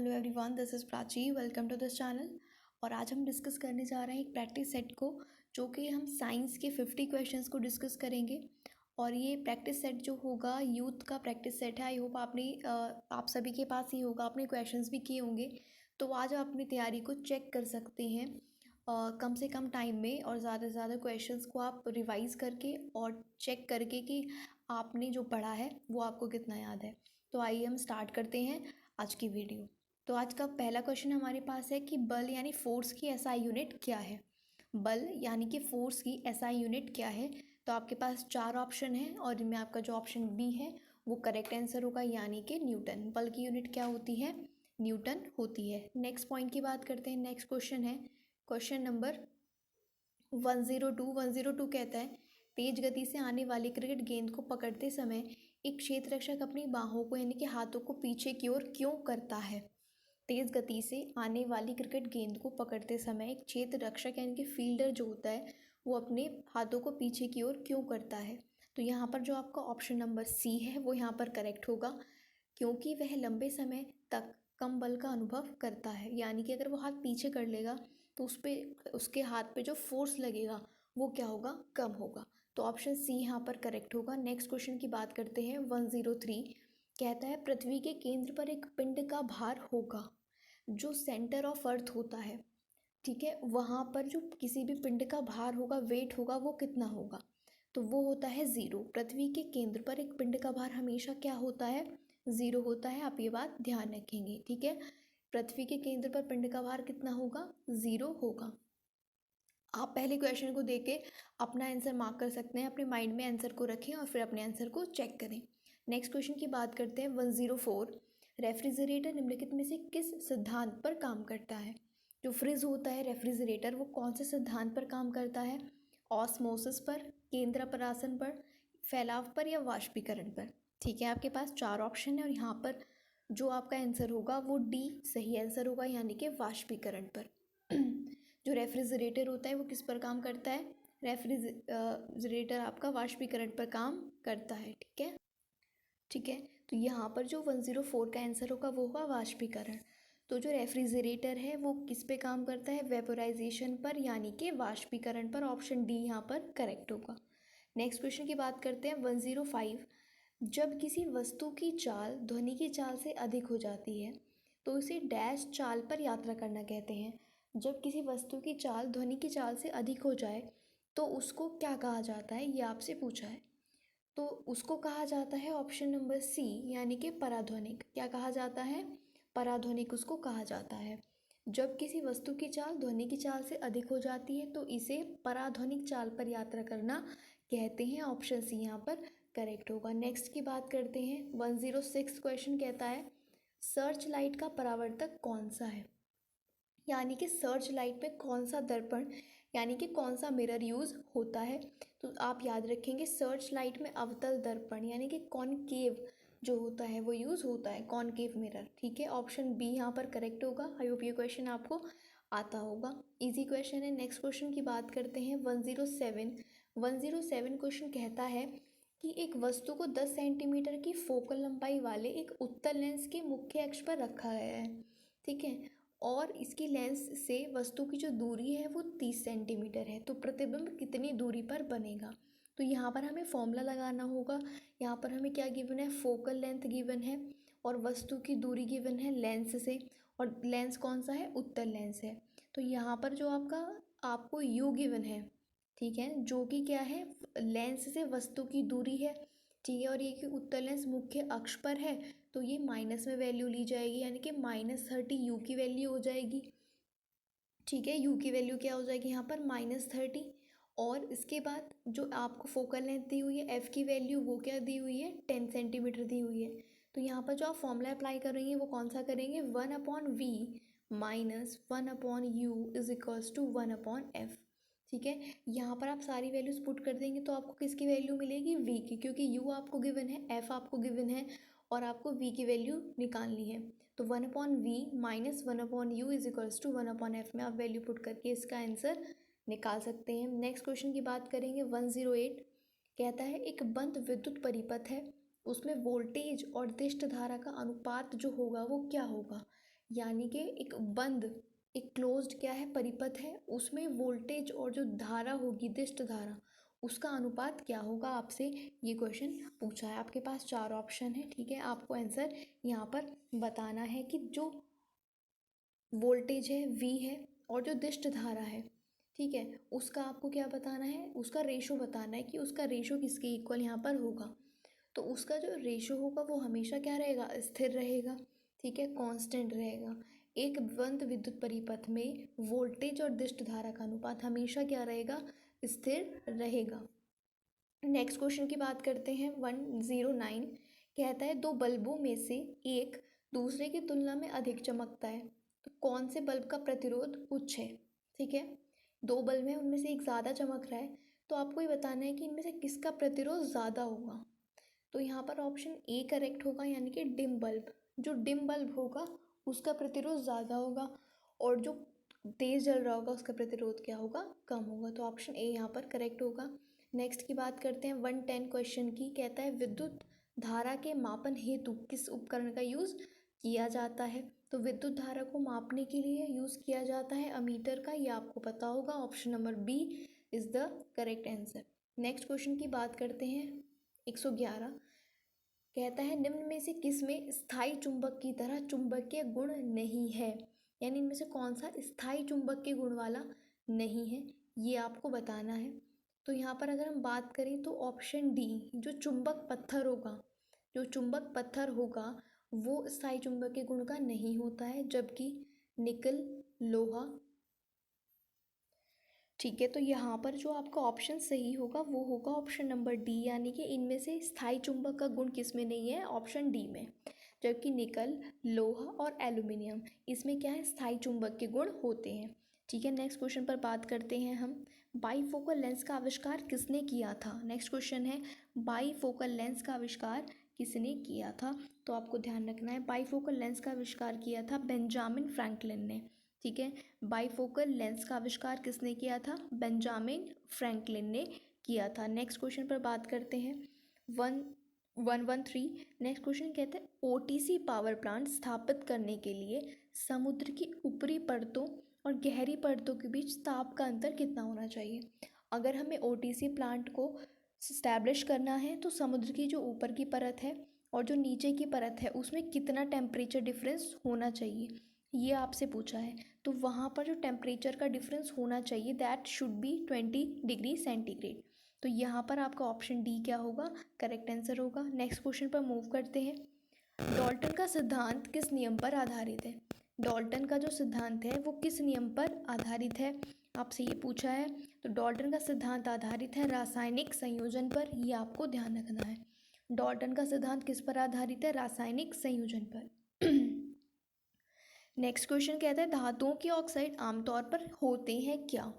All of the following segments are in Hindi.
Hello everyone, this is Prachi. Welcome to this channel. और आज हम डिस्कस करने जा रहे हैं एक प्रैक्टिस सेट को, जो कि हम साइंस के 50 क्वेश्चंस को डिस्कस करेंगे। और ये प्रैक्टिस सेट जो होगा यूथ का प्रैक्टिस सेट है। आई होप आप सभी के पास ही होगा, आपने क्वेश्चंस भी किए होंगे। तो आज आप अपनी तैयारी को चेक कर सकते हैं कम से कम टाइम में, और ज़्यादा से ज़्यादा क्वेश्चंस को आप रिवाइज़ करके और चेक करके कि आपने जो पढ़ा है वो आपको कितना याद है। तो आइए हम स्टार्ट करते हैं आज की वीडियो। तो आज का पहला क्वेश्चन हमारे पास है कि बल यानी फोर्स की एसआई यूनिट क्या है। बल यानी कि फोर्स की एसआई यूनिट क्या है। तो आपके पास 4 ऑप्शन है और इनमें आपका जो ऑप्शन बी है वो करेक्ट आंसर होगा, यानी कि न्यूटन। बल की यूनिट क्या होती है? न्यूटन होती है। नेक्स्ट पॉइंट की बात करते हैं। नेक्स्ट क्वेश्चन है क्वेश्चन नंबर 102 कहता है, तेज गति से आने वाली क्रिकेट गेंद को पकड़ते समय एक क्षेत्र रक्षक अपनी बाहों को यानी कि हाथों को पीछे की ओर क्यों करता है। तेज गति से आने वाली क्रिकेट गेंद को पकड़ते समय एक क्षेत्र रक्षक यानी कि फील्डर जो होता है वो अपने हाथों को पीछे की ओर क्यों करता है। तो यहाँ पर जो आपका ऑप्शन नंबर सी है वो यहाँ पर करेक्ट होगा, क्योंकि वह लंबे समय तक कम बल का अनुभव करता है। यानी कि अगर वो हाथ पीछे कर लेगा तो उसके हाथ पे जो फोर्स लगेगा वो क्या होगा? कम होगा। तो ऑप्शन सी यहाँ पर करेक्ट होगा। नेक्स्ट क्वेश्चन की बात करते हैं। 103 कहता है, पृथ्वी के केंद्र पर एक पिंड का भार होगा जो सेंटर ऑफ अर्थ होता है। ठीक है, वहाँ पर जो किसी भी पिंड का भार होगा, वेट होगा, वो कितना होगा? तो वो होता है 0। पृथ्वी के केंद्र पर एक पिंड का भार हमेशा क्या होता है? 0 होता है। आप ये बात ध्यान रखेंगे, ठीक है। पृथ्वी के केंद्र पर पिंड का भार कितना होगा? 0 होगा। आप पहले क्वेश्चन को देख के अपना आंसर मार्क कर सकते हैं, अपने माइंड में आंसर को रखें और फिर अपने आंसर को चेक करें। नेक्स्ट क्वेश्चन की बात करते हैं। 104 रेफ्रिजरेटर निम्नलिखित में से किस सिद्धांत पर काम करता है। जो फ्रिज होता है रेफ्रिजरेटर, वो कौन से सिद्धांत पर काम करता है? ऑस्मोसिस पर, केंद्र परासन पर, फैलाव पर, या वाष्पीकरण पर। ठीक है, आपके पास 4 ऑप्शन है और यहाँ पर जो आपका आंसर होगा वो डी सही आंसर होगा, यानी कि वाष्पीकरण पर। जो रेफ्रिजरेटर होता है वो किस पर काम करता है? रेफ्रिजरेटर आपका वाष्पीकरण पर काम करता है। ठीक है, तो यहाँ पर जो 104 का आंसर होगा वो होगा वाष्पीकरण। तो जो रेफ्रिजरेटर है वो किस पे काम करता है? वेपोराइजेशन पर, यानी कि वाष्पीकरण पर। ऑप्शन डी यहाँ पर करेक्ट होगा। नेक्स्ट क्वेश्चन की बात करते हैं। 105 जब किसी वस्तु की चाल ध्वनि की चाल से अधिक हो जाती है तो उसे डैश चाल पर यात्रा करना कहते हैं। जब किसी वस्तु की चाल ध्वनि की चाल से अधिक हो जाए तो उसको क्या कहा जाता है, ये आपसे पूछा है। तो उसको कहा जाता है ऑप्शन नंबर सी, यानी कि पराध्वनिक। क्या कहा जाता है? पराध्वनिक उसको कहा जाता है। जब किसी वस्तु की चाल ध्वनि की चाल से अधिक हो जाती है तो इसे पराध्वनिक चाल पर यात्रा करना कहते हैं। ऑप्शन सी यहाँ पर करेक्ट होगा। नेक्स्ट की बात करते हैं। 106 क्वेश्चन कहता है, सर्च लाइट का परावर्तक कौन सा है। यानी कि सर्च लाइट में कौन सा दर्पण यानी कि कौन सा मिरर यूज़ होता है। तो आप याद रखेंगे, सर्च लाइट में अवतल दर्पण यानी कि कॉनकेव जो होता है वो यूज़ होता है, कॉनकेव मिरर। ठीक है, ऑप्शन बी यहाँ पर करेक्ट होगा। आई होप ये क्वेश्चन आपको आता होगा, इजी क्वेश्चन है। नेक्स्ट क्वेश्चन की बात करते हैं। 107 क्वेश्चन कहता है कि एक वस्तु को 10 सेंटीमीटर की फोकल लंबाई वाले एक उत्तल लेंस के मुख्य अक्ष पर रखा गया है। ठीक है, और इसकी लेंस से वस्तु की जो दूरी है वो 30 सेंटीमीटर है। तो प्रतिबिंब कितनी दूरी पर बनेगा? तो यहाँ पर हमें फॉर्मूला लगाना होगा। यहाँ पर हमें क्या गिवन है? फोकल लेंथ गिवन है और वस्तु की दूरी गिवन है लेंस से, और लेंस कौन सा है? उत्तल लेंस है। तो यहाँ पर जो आपको यू गिवन है, ठीक है, जो कि क्या है? लेंस से वस्तु की दूरी है। ठीक है, और ये कि उत्तल लेंस मुख्य अक्ष पर है, तो ये माइनस में वैल्यू ली जाएगी, यानी कि -30 यू की वैल्यू हो जाएगी। ठीक है, यू की वैल्यू क्या हो जाएगी यहाँ पर? -30। और इसके बाद जो आपको फोकल लेंथ दी हुई है एफ की वैल्यू, वो क्या दी हुई है? 10 सेंटीमीटर दी हुई है। तो यहाँ पर जो आप फॉर्मूला अप्लाई करेंगे वो कौन सा करेंगे? 1/v minus 1/u is equals to 1/f। ठीक है, यहाँ पर आप सारी वैल्यूज पुट कर देंगे तो आपको किसकी वैल्यू मिलेगी? v की, क्योंकि u आपको गिवन है, f आपको गिवन है और आपको v की वैल्यू निकालनी है। तो 1/v minus 1/u is equals to 1/f में आप वैल्यू पुट करके इसका आंसर निकाल सकते हैं। नेक्स्ट क्वेश्चन की बात करेंगे। 108 कहता है, एक बंद विद्युत परिपथ है, उसमें वोल्टेज और दिष्ट धारा का अनुपात जो होगा वो क्या होगा। यानी कि एक बंद, एक क्लोज्ड क्या है, परिपथ है, उसमें वोल्टेज और जो धारा होगी, दिष्ट धारा, उसका अनुपात क्या होगा, आपसे ये क्वेश्चन पूछा है। आपके पास 4 ऑप्शन है, ठीक है। आपको आंसर यहाँ पर बताना है कि जो वोल्टेज है V है और जो दिष्ट धारा है, ठीक है, उसका आपको क्या बताना है, उसका रेशो बताना है कि उसका रेशो किसके इक्वल यहाँ पर होगा। तो उसका जो रेशो होगा वो हमेशा क्या रहेगा, स्थिर रहेगा, ठीक है, कांस्टेंट रहेगा। एक बंद विद्युत परिपथ में वोल्टेज और दिष्ट धारा का अनुपात हमेशा क्या रहेगा, स्थिर रहेगा। नेक्स्ट क्वेश्चन की बात करते हैं। 109 कहता है दो बल्बों में से एक दूसरे की तुलना में अधिक चमकता है, तो कौन से बल्ब का प्रतिरोध उच्च है, ठीक है। दो बल्ब हैं, उनमें से एक ज़्यादा चमक रहा है, तो आपको ये बताना है कि इनमें से किसका प्रतिरोध ज़्यादा होगा। तो यहाँ पर ऑप्शन ए करेक्ट होगा, यानी कि डिम बल्ब। जो डिम बल्ब होगा उसका प्रतिरोध ज़्यादा होगा और जो तेज़ जल रहा होगा उसका प्रतिरोध क्या होगा, कम होगा। तो ऑप्शन ए यहाँ पर करेक्ट होगा। नेक्स्ट की बात करते हैं 110 क्वेश्चन की। कहता है विद्युत धारा के मापन हेतु किस उपकरण का यूज़ किया जाता है। तो विद्युत धारा को मापने के लिए यूज़ किया जाता है अमीटर का, ये आपको पता होगा। Option number B is the correct answer. Next question की बात करते हैं 111। कहता है निम्न में से किस में स्थायी चुंबक की तरह चुंबकीय गुण नहीं है, यानी इनमें से कौन सा स्थायी चुंबक के गुण वाला नहीं है, ये आपको बताना है। तो यहाँ पर अगर हम बात करें तो ऑप्शन डी, जो चुंबक पत्थर होगा, जो चुंबक पत्थर होगा वो स्थायी चुंबक के गुण का नहीं होता है, जबकि निकल, लोहा, ठीक है। तो यहाँ पर जो आपका ऑप्शन सही होगा वो होगा ऑप्शन नंबर डी, यानी कि इनमें से स्थायी चुंबक का गुण किस में नहीं है, ऑप्शन डी में। जबकि निकल, लोहा और एल्यूमिनियम, इसमें क्या है, स्थायी चुंबक के गुण होते हैं, ठीक है। नेक्स्ट क्वेश्चन पर बात करते हैं हम। बाईफोकल लेंस का आविष्कार किसने किया था। नेक्स्ट क्वेश्चन है बाईफोकल लेंस का आविष्कार किसने किया था। तो आपको ध्यान रखना है बाईफोकल लेंस का आविष्कार किया था बेंजामिन फ्रैंकलिन ने, ठीक है। बाईफोकल लेंस का आविष्कार किसने किया था, बेंजामिन फ्रैंकलिन ने किया था। नेक्स्ट क्वेश्चन पर बात करते हैं 1113। नेक्स्ट क्वेश्चन कहते हैं ओटीसी पावर प्लांट स्थापित करने के लिए समुद्र की ऊपरी परतों और गहरी परतों के बीच ताप का अंतर कितना होना चाहिए। अगर हमें ओटीसी प्लांट को स्टैब्लिश करना है तो समुद्र की जो ऊपर की परत है और जो नीचे की परत है उसमें कितना टेम्परेचर डिफरेंस होना चाहिए, ये आपसे पूछा है। तो वहाँ पर जो टेम्परेचर का डिफरेंस होना चाहिए that should be 20 degree centigrade. तो यहाँ पर आपका ऑप्शन डी क्या होगा, करेक्ट आंसर होगा। नेक्स्ट क्वेश्चन पर मूव करते हैं। डाल्टन का सिद्धांत किस नियम पर आधारित है। डाल्टन का जो सिद्धांत है वो किस नियम पर आधारित है, आपसे ये पूछा है। तो डाल्टन का सिद्धांत आधारित है रासायनिक संयोजन पर, ये आपको ध्यान रखना है। डाल्टन का सिद्धांत किस पर आधारित है, रासायनिक संयोजन पर। नेक्स्ट क्वेश्चन कहता है धातुओं के ऑक्साइड आमतौर पर होते हैं क्या।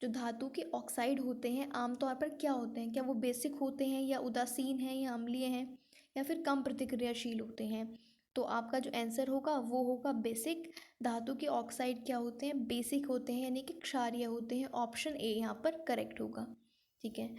जो धातु के ऑक्साइड होते हैं आमतौर पर क्या होते हैं, क्या वो बेसिक होते हैं या उदासीन हैं या अम्लीय हैं या फिर कम प्रतिक्रियाशील होते हैं। तो आपका जो आंसर होगा वो होगा बेसिक। धातु के ऑक्साइड क्या होते हैं, बेसिक होते हैं, यानी कि क्षारीय होते हैं। ऑप्शन ए यहाँ पर करेक्ट होगा, ठीक है।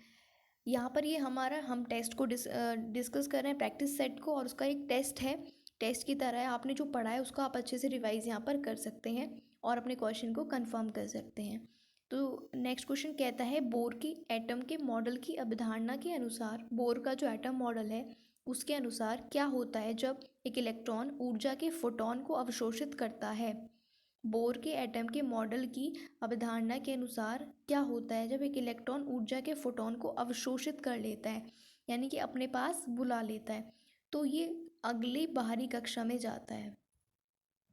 यहाँ पर ये हमारा हम टेस्ट को डिस्कस कर रहे हैं, प्रैक्टिस सेट को, और उसका एक टेस्ट है, टेस्ट की तरह है। आपने जो पढ़ा है उसको आप अच्छे से रिवाइज यहाँ पर कर सकते हैं और अपने क्वेश्चन को कंफर्म कर सकते हैं। तो नेक्स्ट क्वेश्चन कहता है बोर की एटम के मॉडल की अवधारणा के अनुसार, बोर का जो एटम मॉडल है उसके अनुसार क्या होता है जब एक इलेक्ट्रॉन ऊर्जा के फोटोन को अवशोषित करता है। बोर के एटम के मॉडल की अवधारणा के अनुसार क्या होता है जब एक इलेक्ट्रॉन ऊर्जा के फोटोन को अवशोषित कर लेता है, यानी कि अपने पास बुला लेता है। तो ये अगली बाहरी कक्षा में जाता है,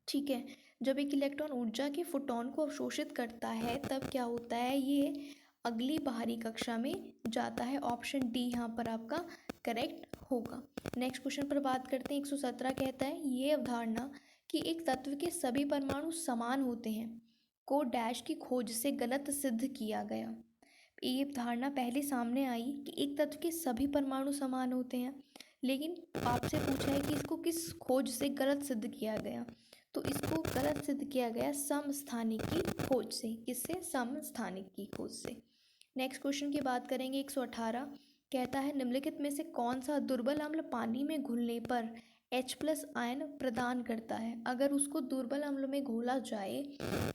ठीक है। जब एक इलेक्ट्रॉन ऊर्जा के फोटोन को अवशोषित करता है तब क्या होता है, ये अगली बाहरी कक्षा में जाता है। ऑप्शन डी यहाँ पर आपका करेक्ट होगा। नेक्स्ट क्वेश्चन पर बात करते हैं 117 कहता है ये अवधारणा कि एक तत्व के सभी परमाणु समान होते हैं को डैश की खोज से गलत सिद्ध किया गया। ये धारणा पहले सामने आई कि एक तत्व के सभी परमाणु समान होते हैं, लेकिन आपसे पूछा है कि इसको किस खोज से गलत सिद्ध किया गया। तो इसको गलत सिद्ध किया गया समस्थानिक की खोज से। किससे, समस्थानिक की खोज से। नेक्स्ट क्वेश्चन की बात करेंगे 118 कहता है निम्नलिखित में से कौन सा दुर्बल अम्ल पानी में घुलने पर H+ आयन प्रदान करता है। अगर उसको दुर्बल अम्ल में घोला जाए,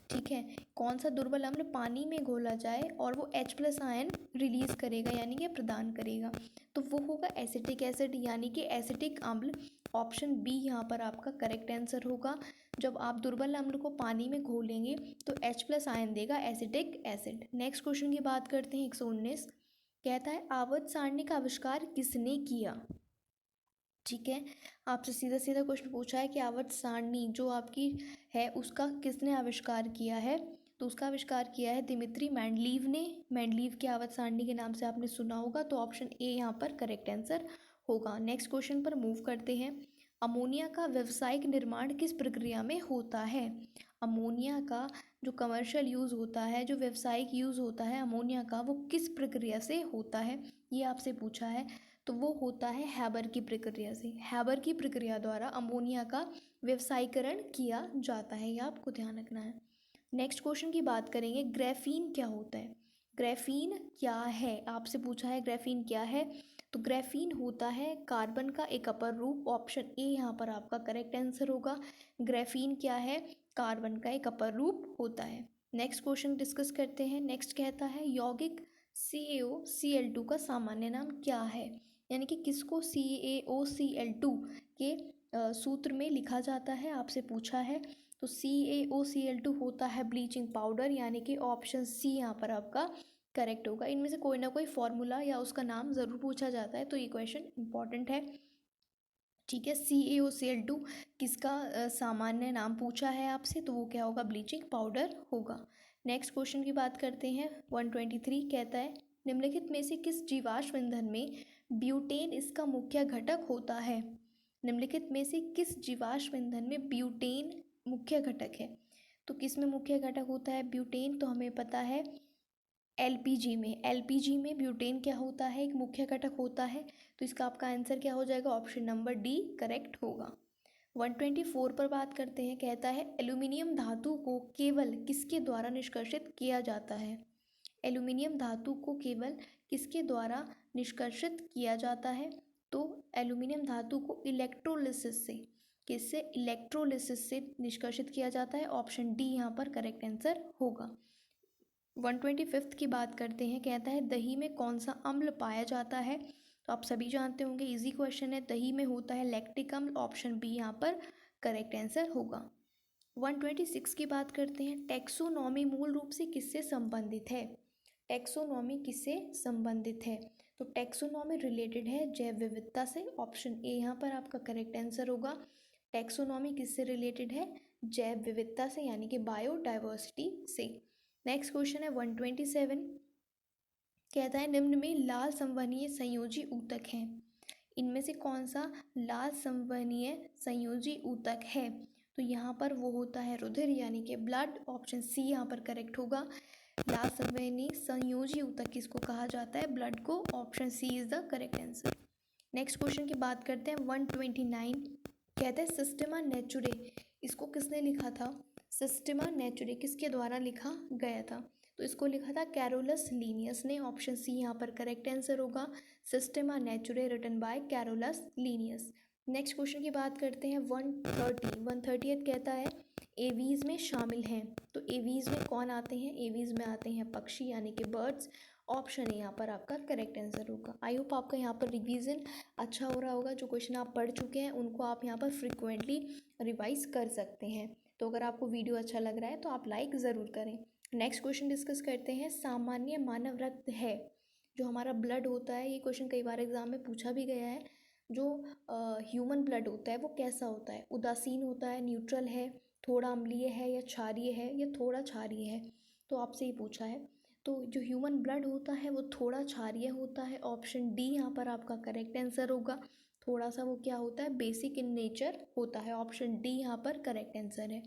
ठीक है, कौन सा दुर्बल अम्ल पानी में घोला जाए और वो H+ आयन रिलीज करेगा यानी कि प्रदान करेगा, तो वो होगा एसिटिक एसिड यानी कि एसिटिक अम्ल। ऑप्शन बी यहाँ पर आपका करेक्ट आंसर होगा। जब आप दुर्बल अम्ल को पानी में घोलेंगे तो H+ आयन देगा एसिटिक एसिड। नेक्स्ट क्वेश्चन की बात करते हैं 119। कहता है आवर्त सारणी का आविष्कार किसने किया। ठीक है, आपसे सीधा सीधा क्वेश्चन पूछा है कि आवर्त सारणी जो आपकी है उसका किसने आविष्कार किया है, तो उसका आविष्कार किया है दिमित्री मेंडलीव ने। मेंडलीव की आवर्त सारणी के नाम से आपने सुना होगा, तो ऑप्शन ए यहाँ पर करेक्ट आंसर होगा। नेक्स्ट क्वेश्चन पर मूव करते हैं। अमोनिया का व्यावसायिक निर्माण किस प्रक्रिया में होता है। अमोनिया का जो कमर्शियल यूज़ होता है, जो व्यावसायिक यूज़ होता है अमोनिया का, वो किस प्रक्रिया से होता है, ये आपसे पूछा है। तो वो होता है हैबर की प्रक्रिया से। हैबर की प्रक्रिया द्वारा अमोनिया का व्यवसायीकरण किया जाता है, ये आपको ध्यान रखना है। नेक्स्ट क्वेश्चन की बात करेंगे, ग्रेफीन क्या होता है। ग्रेफीन क्या है, आपसे पूछा है ग्रेफीन क्या है, तो ग्रेफीन होता है कार्बन का एक अपर रूप। ऑप्शन ए यहाँ पर आपका करेक्ट आंसर होगा। ग्रेफीन क्या है, कार्बन का एक अपर रूप होता है। नेक्स्ट क्वेश्चन डिस्कस करते हैं। नेक्स्ट कहता है यौगिक CaOCl2 का सामान्य नाम क्या है, यानी कि किसको CaOCl2 के सूत्र में लिखा जाता है, आपसे पूछा है। तो CaOCl2 होता है ब्लीचिंग पाउडर, यानी कि ऑप्शन सी यहाँ पर आपका करेक्ट होगा। इनमें से कोई ना कोई फॉर्मूला या उसका नाम ज़रूर पूछा जाता है, तो ये क्वेश्चन इंपॉर्टेंट है। ठीक है, CaOCl2 किसका सामान्य नाम पूछा है आपसे, तो वो क्या होगा, ब्लीचिंग पाउडर होगा। नेक्स्ट क्वेश्चन की बात करते हैं 123। कहता है निम्नलिखित में से किस जीवाश्म ईंधन में ब्यूटेन इसका मुख्य घटक होता है। निम्नलिखित में से किस जीवाश्म ईंधन में ब्यूटेन मुख्य घटक है, तो किस में मुख्य घटक होता है ब्यूटेन, तो हमें पता है एलपीजी में ब्यूटेन क्या होता है, एक मुख्य घटक होता है। तो इसका आपका आंसर क्या हो जाएगा, ऑप्शन नंबर डी करेक्ट होगा। 124 पर बात करते हैं। कहता है एल्यूमिनियम धातु को केवल किसके द्वारा निष्कर्षित किया जाता है। एल्यूमिनियम धातु को केवल किसके द्वारा निष्कर्षित किया जाता है, तो एल्यूमिनियम धातु को इलेक्ट्रोलिसिस से, किससे, इलेक्ट्रोलिसिस से निष्कर्षित किया जाता है। ऑप्शन डी यहाँ पर करेक्ट आंसर होगा। 125 की बात करते हैं। कहता है दही में कौन सा अम्ल पाया जाता है, तो आप सभी जानते होंगे, इजी क्वेश्चन है। दही में होता है लैक्टिक अम्ल, ऑप्शन बी यहाँ पर करेक्ट आंसर होगा। 126 की बात करते हैं। टैक्सोनॉमी मूल रूप से किससे संबंधित है। टैक्सोनॉमी किससे संबंधित है, तो टैक्सोनॉमी रिलेटेड है जैव विविधता से। ऑप्शन ए यहाँ पर आपका करेक्ट आंसर होगा। टैक्सोनॉमी किससे रिलेटेड है, जैव विविधता से, यानी कि बायोडाइवर्सिटी से। नेक्स्ट क्वेश्चन है 127। कहता है निम्न में लाल संवहनीय संयोजी ऊतक हैं, इनमें से कौन सा लाल संवहनीय संयोजी ऊतक है, तो यहाँ पर वो होता है रुधिर यानी कि ब्लड। ऑप्शन सी यहाँ पर करेक्ट होगा। लाल संवहनीय संयोजी ऊतक किसको कहा जाता है, ब्लड को। Option C is the correct answer. Next question की बात करते हैं 129। कहते हैं सिस्टेमा नेचुरे, इसको किसने लिखा था। सिस्टेमा नेचुरे किसके द्वारा लिखा गया था, तो इसको लिखा था कैरोलस लीनियस ने। ऑप्शन सी यहाँ पर करेक्ट आंसर होगा। Systema Naturae written by Carolus Linnaeus. Next question की बात करते हैं 130 कहता है एवीज में शामिल हैं, तो एवीज में कौन आते हैं, एवीज में आते हैं पक्षी यानी कि बर्ड्स। ऑप्शन है यहाँ पर आपका करेक्ट आंसर होगा। आई होप आपका यहाँ पर रिवीजन अच्छा हो रहा होगा। जो क्वेश्चन आप पढ़ चुके हैं उनको आप यहाँ पर फ्रिक्वेंटली रिवाइज कर सकते हैं। तो अगर आपको वीडियो अच्छा लग रहा है तो आप लाइक ज़रूर करें। नेक्स्ट क्वेश्चन डिस्कस करते हैं। सामान्य मानव रक्त है, जो हमारा ब्लड होता है, ये क्वेश्चन कई बार एग्जाम में पूछा भी गया है। जो ह्यूमन ब्लड होता है वो कैसा होता है, उदासीन होता है, न्यूट्रल है, थोड़ा अम्लीय है, या क्षारीय है, या थोड़ा क्षारीय है, तो आपसे ये पूछा है। तो जो ह्यूमन ब्लड होता है वो थोड़ा क्षारीय होता है। ऑप्शन डी यहाँ पर आपका करेक्ट आंसर होगा। थोड़ा सा वो क्या होता है, बेसिक इन नेचर होता है। ऑप्शन डी यहाँ पर करेक्ट आंसर है।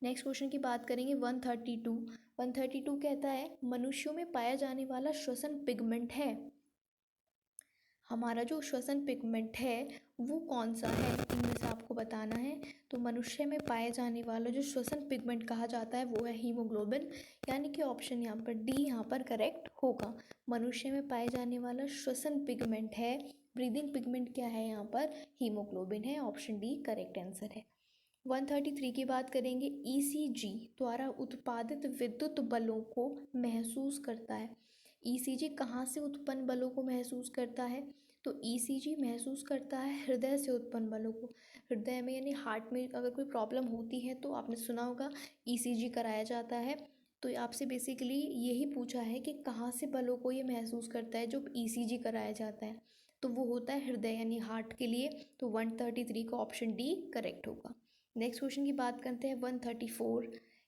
नेक्स्ट क्वेश्चन की बात करेंगे 132 कहता है मनुष्यों में पाया जाने वाला श्वसन पिगमेंट है, हमारा जो श्वसन पिगमेंट है वो कौन सा है, इनमें से आपको बताना है। तो मनुष्य में पाए जाने वाला जो श्वसन पिगमेंट कहा जाता है वो है हीमोग्लोबिन, यानी कि ऑप्शन यहाँ पर डी यहाँ पर करेक्ट होगा। मनुष्य में पाए जाने वाला श्वसन पिगमेंट है ब्रीदिंग पिगमेंट क्या है यहाँ पर, हीमोग्लोबिन है, ऑप्शन डी करेक्ट आंसर है। 133 की बात करेंगे, ईसीजी द्वारा उत्पादित विद्युत बलों को महसूस करता है। ईसीजी कहाँ से उत्पन्न बलों को महसूस करता है, तो ईसीजी महसूस करता है हृदय से उत्पन्न बलों को। हृदय में यानी हार्ट में अगर कोई प्रॉब्लम होती है तो आपने सुना होगा ईसीजी कराया जाता है। तो आपसे बेसिकली यही पूछा है कि कहाँ से बलों को ये महसूस करता है जब ईसीजी कराया जाता है, तो वो होता है हृदय यानी हार्ट के लिए। तो 133 का ऑप्शन डी करेक्ट होगा। नेक्स्ट क्वेश्चन की बात करते हैं 134।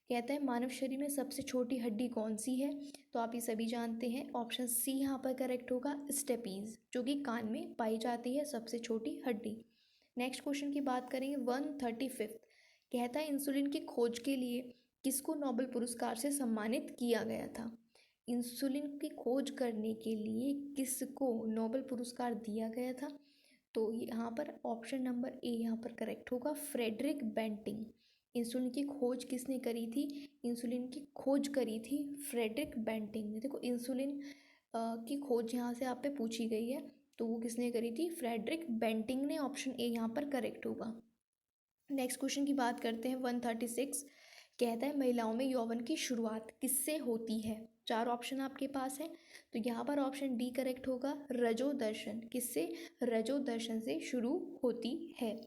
कहता है मानव शरीर में सबसे छोटी हड्डी कौन सी है, तो आप ये सभी जानते हैं, ऑप्शन सी यहाँ पर करेक्ट होगा, स्टेपीज, जो कि कान में पाई जाती है सबसे छोटी हड्डी। नेक्स्ट क्वेश्चन की बात करेंगे 135। कहता है इंसुलिन की खोज के लिए किसको नोबेल पुरस्कार से सम्मानित किया गया था। इंसुलिन की खोज करने के लिए किसको नोबेल पुरस्कार दिया गया था, तो यहाँ पर ऑप्शन नंबर ए यहाँ पर करेक्ट होगा, फ्रेडरिक बेंटिंग। इंसुलिन की खोज किसने करी थी, इंसुलिन की खोज करी थी फ्रेडरिक बेंटिंग ने। देखो इंसुलिन की खोज यहाँ से आप पे पूछी गई है, तो वो किसने करी थी, फ्रेडरिक बेंटिंग ने, ऑप्शन ए यहाँ पर करेक्ट होगा। नेक्स्ट क्वेश्चन की बात करते हैं 136। कहता है महिलाओं में यौवन की शुरुआत किससे होती है। चार ऑप्शन आपके पास है, तो यहाँ पर ऑप्शन डी करेक्ट होगा, रजो दर्शन। किससे, रजो दर्शन से शुरू होती है।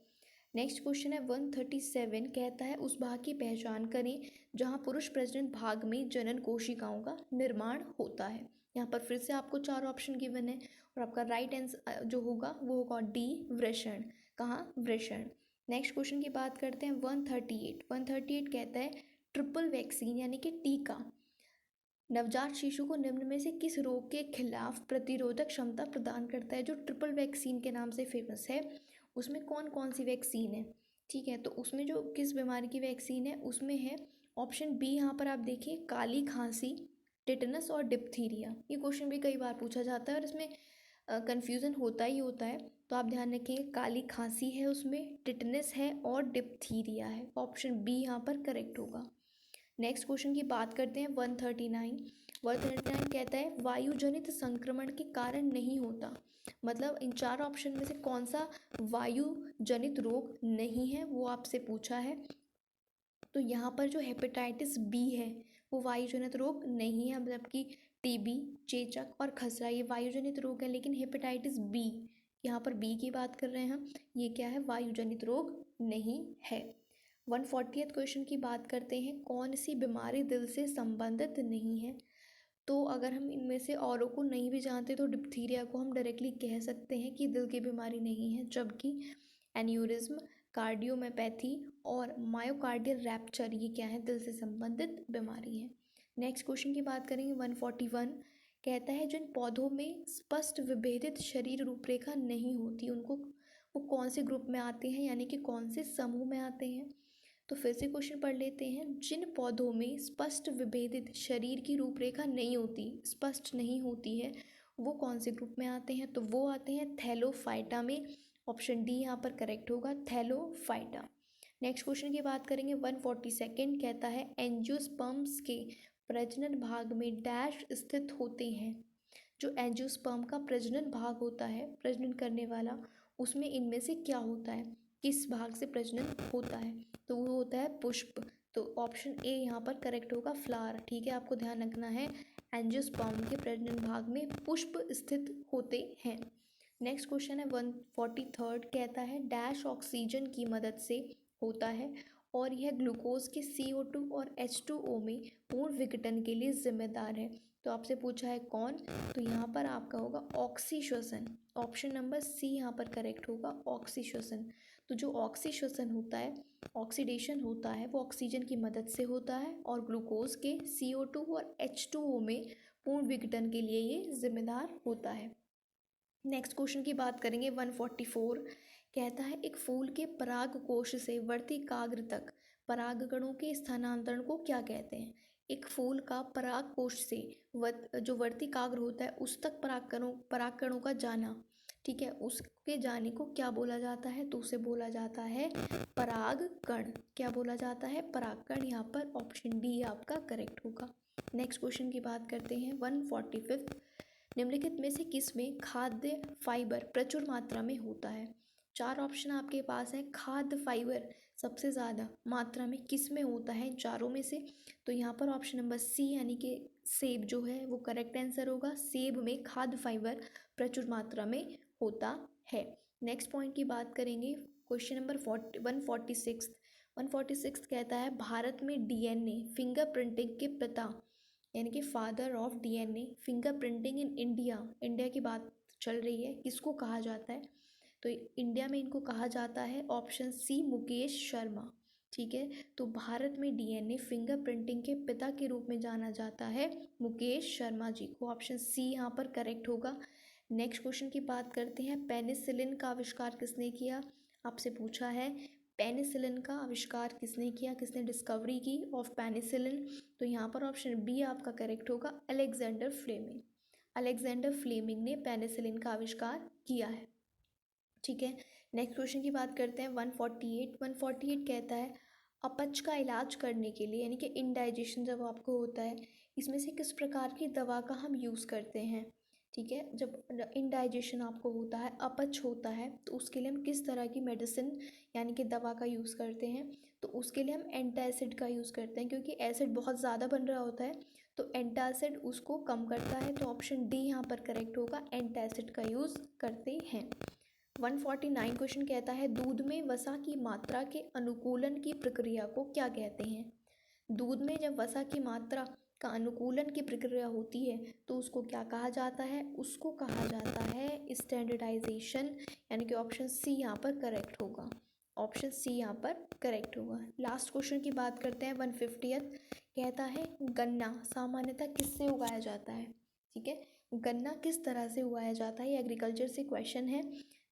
नेक्स्ट क्वेश्चन है 137। कहता है उस भाग की पहचान करें जहाँ पुरुष प्रजनन भाग में जनन कोशिकाओं का निर्माण होता है। यहाँ पर फिर से आपको चार ऑप्शन गिवन है और आपका राइट आंसर जो होगा वो होगा डी, वृषण। कहाँ, वृषण। नेक्स्ट क्वेश्चन की बात करते हैं 138। 138 कहता है ट्रिपल वैक्सीन यानी कि टीका नवजात शिशु को निम्न में से किस रोग के खिलाफ प्रतिरोधक क्षमता प्रदान करता है। जो ट्रिपल वैक्सीन के नाम से फेमस है उसमें कौन कौन सी वैक्सीन है, ठीक है, तो उसमें जो किस बीमारी की वैक्सीन है उसमें है ऑप्शन बी, यहाँ पर आप देखिए, काली खांसी, टिटनस और डिप्थीरिया। ये क्वेश्चन भी कई बार पूछा जाता है और इसमें कन्फ्यूज़न होता ही होता है, तो आप ध्यान रखिए, काली खांसी है उसमें, टिटनस है और डिप्थीरिया है, ऑप्शन बी यहाँ पर करेक्ट होगा। नेक्स्ट क्वेश्चन की बात करते हैं 139। 139 कहता है वायु जनित संक्रमण के कारण नहीं होता। मतलब इन चार ऑप्शन में से कौन सा वायु जनित रोग नहीं है वो आपसे पूछा है। तो यहाँ पर जो हेपेटाइटिस बी है वो वायु जनित रोग नहीं है, मतलब कि टीबी, चेचक और खसरा ये वायु जनित रोग है, लेकिन हेपेटाइटिस बी, यहाँ पर बी की बात कर रहे हैं हम, ये क्या है, वायु जनित रोग नहीं है। 140th क्वेश्चन की बात करते हैं, कौन सी बीमारी दिल से संबंधित नहीं है। तो अगर हम इनमें से औरों को नहीं भी जानते तो डिप्थीरिया को हम डायरेक्टली कह सकते हैं कि दिल की बीमारी नहीं है, जबकि एन्यूरिज्म, कार्डियोमायोपैथी और मायोकार्डियल रैप्चर ये क्या है, दिल से संबंधित बीमारी है। नेक्स्ट क्वेश्चन की बात करेंगे 141। कहता है जिन पौधों में स्पष्ट विभेदित शरीर रूपरेखा नहीं होती उनको वो कौन से ग्रुप में आते हैं, यानी कि कौन से समूह में आते हैं। तो फिर से क्वेश्चन पढ़ लेते हैं, जिन पौधों में स्पष्ट विभेदित शरीर की रूपरेखा नहीं होती, स्पष्ट नहीं होती है, वो कौन से ग्रुप में आते हैं, तो वो आते हैं थैलोफाइटा में, ऑप्शन डी यहाँ पर करेक्ट होगा, थैलोफाइटा। नेक्स्ट क्वेश्चन की बात करेंगे 142। कहता है एंजियोस्पर्म्स के प्रजनन भाग में डैश स्थित होते हैं। जो एंजियोस्पर्म का प्रजनन भाग होता है, प्रजनन करने वाला, उसमें इनमें से क्या होता है, किस भाग से प्रजनन होता है, तो वो होता है पुष्प। तो ऑप्शन ए यहाँ पर करेक्ट होगा, फ्लावर। ठीक है, आपको ध्यान रखना है एंजियोस्पर्म के प्रजनन भाग में पुष्प स्थित होते हैं। नेक्स्ट क्वेश्चन है 143। कहता है डैश ऑक्सीजन की मदद से होता है और यह ग्लूकोज के CO2 और H2O में पूर्ण विघटन के लिए जिम्मेदार है। तो आपसे पूछा है कौन, तो यहाँ पर आपका होगा ऑक्सी श्वसन, ऑप्शन नंबर सी यहाँ पर करेक्ट होगा, ऑक्सी श्वसन। तो जो ऑक्सी श्वसन होता है, ऑक्सीडेशन होता है, वो ऑक्सीजन की मदद से होता है और ग्लूकोज के CO2 और H2O में पूर्ण विघटन के लिए ये जिम्मेदार होता है। नेक्स्ट क्वेश्चन की बात करेंगे 144। कहता है एक फूल के पराग कोश से वर्तिकाग्र तक परागकणों के स्थानांतरण को क्या कहते हैं। एक फूल का पराग कोश से जो वर्तिकाग्र होता है उस तक परागकणों का जाना, ठीक है, उसके जाने को क्या बोला जाता है, तो उसे बोला जाता है परागकण। क्या बोला जाता है, परागकण। यहाँ पर ऑप्शन डी आपका करेक्ट होगा। नेक्स्ट क्वेश्चन की बात करते हैं 145। निम्नलिखित में से किस में खाद्य फाइबर प्रचुर मात्रा में होता है? 4 ऑप्शन आपके पास है। खाद्य फाइबर सबसे ज़्यादा मात्रा में किस में होता है इन चारों में से? तो यहाँ पर ऑप्शन नंबर सी यानी कि सेब जो है वो करेक्ट आंसर होगा। सेब में खाद्य फाइबर प्रचुर मात्रा में होता है। नेक्स्ट पॉइंट की बात करेंगे। क्वेश्चन नंबर 146 कहता है भारत में डीएनए फिंगरप्रिंटिंग के पिता यानी कि father of DNA fingerprinting in India की बात चल रही है, किसको कहा जाता है? तो इंडिया में इनको कहा जाता है ऑप्शन सी मुकेश शर्मा। ठीक है, तो भारत में डीएनए फिंगरप्रिंटिंग के पिता के रूप में जाना जाता है मुकेश शर्मा जी को। ऑप्शन सी यहाँ पर करेक्ट होगा। नेक्स्ट क्वेश्चन की बात करते हैं। पेनिसिलिन का आविष्कार किसने किया? आपसे पूछा है पेनिसिलिन का आविष्कार किसने किया, किसने डिस्कवरी की ऑफ पेनिसिलिन? तो यहाँ पर ऑप्शन बी आपका करेक्ट होगा, अलेक्जेंडर फ्लेमिंग। अलेक्जेंडर फ्लेमिंग ने पेनिसिलिन का आविष्कार किया है। ठीक है, नेक्स्ट क्वेश्चन की बात करते हैं। 148 कहता है अपच का इलाज करने के लिए यानी कि इंडाइजेशन जब आपको होता है, इसमें से किस प्रकार की दवा का हम यूज़ करते हैं? ठीक है, जब इंडाइजेशन आपको होता है, अपच होता है, तो उसके लिए हम किस तरह की मेडिसिन यानी कि दवा का यूज़ करते हैं? तो उसके लिए हम एंटासिड का यूज़ करते हैं, क्योंकि एसिड बहुत ज़्यादा बन रहा होता है, तो एंटासिड उसको कम करता है। तो ऑप्शन डी यहाँ पर करेक्ट होगा, एंटासिड का यूज़ करते हैं। 149 क्वेश्चन कहता है दूध में वसा की मात्रा के अनुकूलन की प्रक्रिया को क्या कहते हैं? दूध में जब वसा की मात्रा का अनुकूलन की प्रक्रिया होती है तो उसको क्या कहा जाता है? उसको कहा जाता है स्टैंडर्डाइजेशन, यानी कि ऑप्शन सी यहाँ पर करेक्ट होगा। ऑप्शन सी यहाँ पर करेक्ट होगा। लास्ट क्वेश्चन की बात करते हैं। 150 कहता है गन्ना सामान्यतः किससे उगाया जाता है? ठीक है, गन्ना किस तरह से उगाया जाता है, ये एग्रीकल्चर से क्वेश्चन है।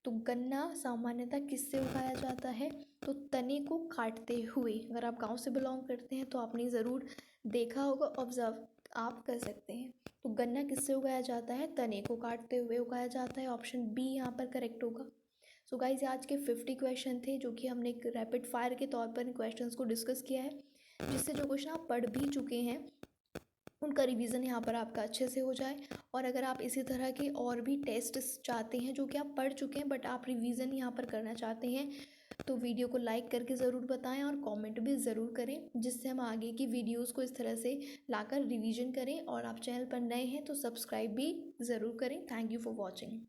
तो गन्ना सामान्यतः किससे उगाया जाता है? तो तने को काटते हुए। अगर आप गांव से बिलोंग करते हैं तो आपने ज़रूर देखा होगा, ऑब्जर्व आप कर सकते हैं। तो गन्ना किससे उगाया जाता है? तने को काटते हुए उगाया जाता है। ऑप्शन बी यहाँ पर करेक्ट होगा। सो गाइज आज के 50 क्वेश्चन थे जो कि हमने एक रैपिड फायर के तौर पर इन क्वेश्चंस को डिस्कस किया है, जिससे जो क्वेश्चन आप पढ़ भी चुके हैं उनका रिवीजन यहाँ पर आपका अच्छे से हो जाए। और अगर आप इसी तरह के और भी टेस्ट चाहते हैं जो कि आप पढ़ चुके हैं बट आप रिवीजन यहाँ पर करना चाहते हैं, तो वीडियो को लाइक करके ज़रूर बताएं और कमेंट भी ज़रूर करें, जिससे हम आगे की वीडियोस को इस तरह से लाकर रिवीजन करें। और आप चैनल पर नए हैं तो सब्सक्राइब भी ज़रूर करें। Thank you for watching.